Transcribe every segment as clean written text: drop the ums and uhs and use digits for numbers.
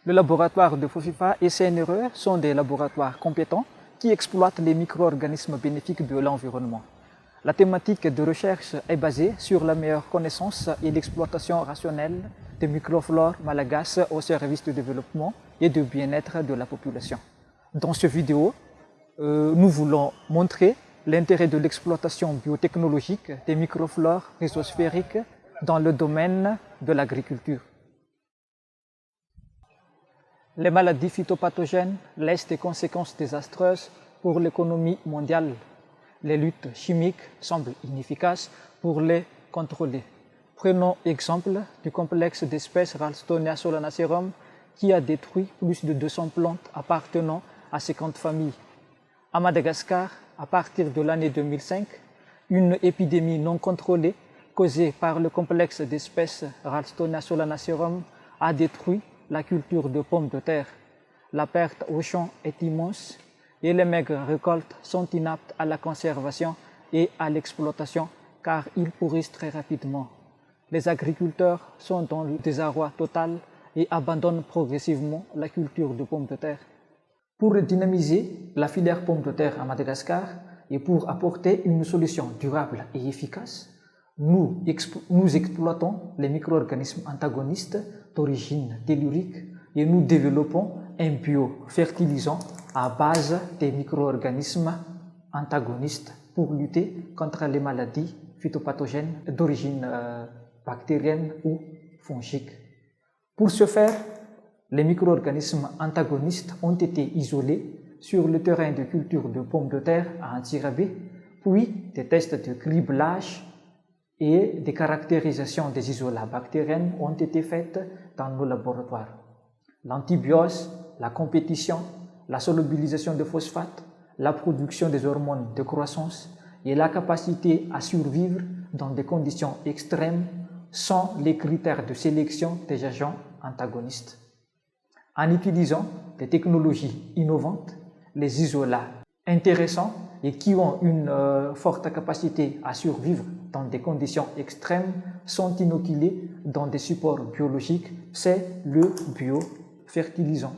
Le laboratoire de FOFIFA et CNRE sont des laboratoires compétents qui exploitent les micro-organismes bénéfiques de l'environnement. La thématique de recherche est basée sur la meilleure connaissance et l'exploitation rationnelle des microflores malagasy au service du développement et du bien-être de la population. Dans cette vidéo, nous voulons montrer l'intérêt de l'exploitation biotechnologique des microflores rhizosphériques dans le domaine de l'agriculture. Les maladies phytopathogènes laissent des conséquences désastreuses pour l'économie mondiale. Les luttes chimiques semblent inefficaces pour les contrôler. Prenons exemple du complexe d'espèces Ralstonia solanacerum qui a détruit plus de 200 plantes appartenant à 50 familles. À Madagascar, à partir de l'année 2005, une épidémie non contrôlée causée par le complexe d'espèces Ralstonia solanacerum a détruit la culture de pommes de terre. La perte au champ est immense et les maigres récoltes sont inaptes à la conservation et à l'exploitation car ils pourrissent très rapidement. Les agriculteurs sont dans le désarroi total et abandonnent progressivement la culture de pommes de terre. Pour dynamiser la filière pommes de terre à Madagascar et pour apporter une solution durable et efficace, nous exploitons les micro-organismes antagonistes d'origine tellurique et nous développons un biofertilisant à base des micro-organismes antagonistes pour lutter contre les maladies phytopathogènes d'origine bactérienne ou fongique. Pour ce faire, les micro-organismes antagonistes ont été isolés sur le terrain de culture de pommes de terre à Antsirabe, puis des tests de criblage et des caractérisations des isolats bactériens ont été faites dans nos laboratoires. L'antibiose, la compétition, la solubilisation de phosphate, la production des hormones de croissance et la capacité à survivre dans des conditions extrêmes sont les critères de sélection des agents antagonistes. En utilisant des technologies innovantes, les isolats intéressants et qui ont une forte capacité à survivre dans des conditions extrêmes sont inoculés dans des supports biologiques, c'est le biofertilisant.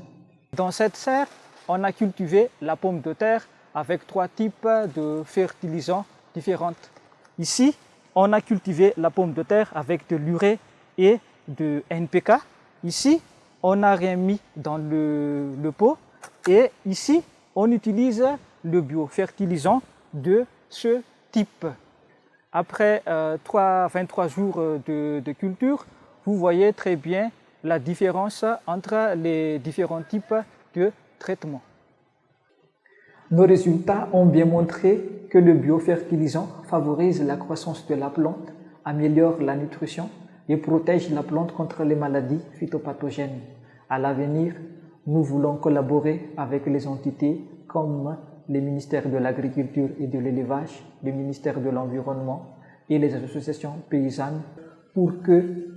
Dans cette serre, on a cultivé la pomme de terre avec 3 types de fertilisants différents. Ici, on a cultivé la pomme de terre avec de l'urée et de NPK. Ici, on n'a rien mis dans le pot. Et ici, on utilise le biofertilisant de ce type. Après 23 jours de culture, vous voyez très bien la différence entre les différents types de traitement. Nos résultats ont bien montré que le biofertilisant favorise la croissance de la plante, améliore la nutrition et protège la plante contre les maladies phytopathogènes. À l'avenir, nous voulons collaborer avec les entités comme les ministères de l'Agriculture et de l'Élevage, le ministère de l'Environnement et les associations paysannes pour que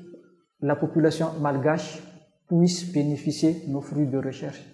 la population malgache puisse bénéficier de nos fruits de recherche.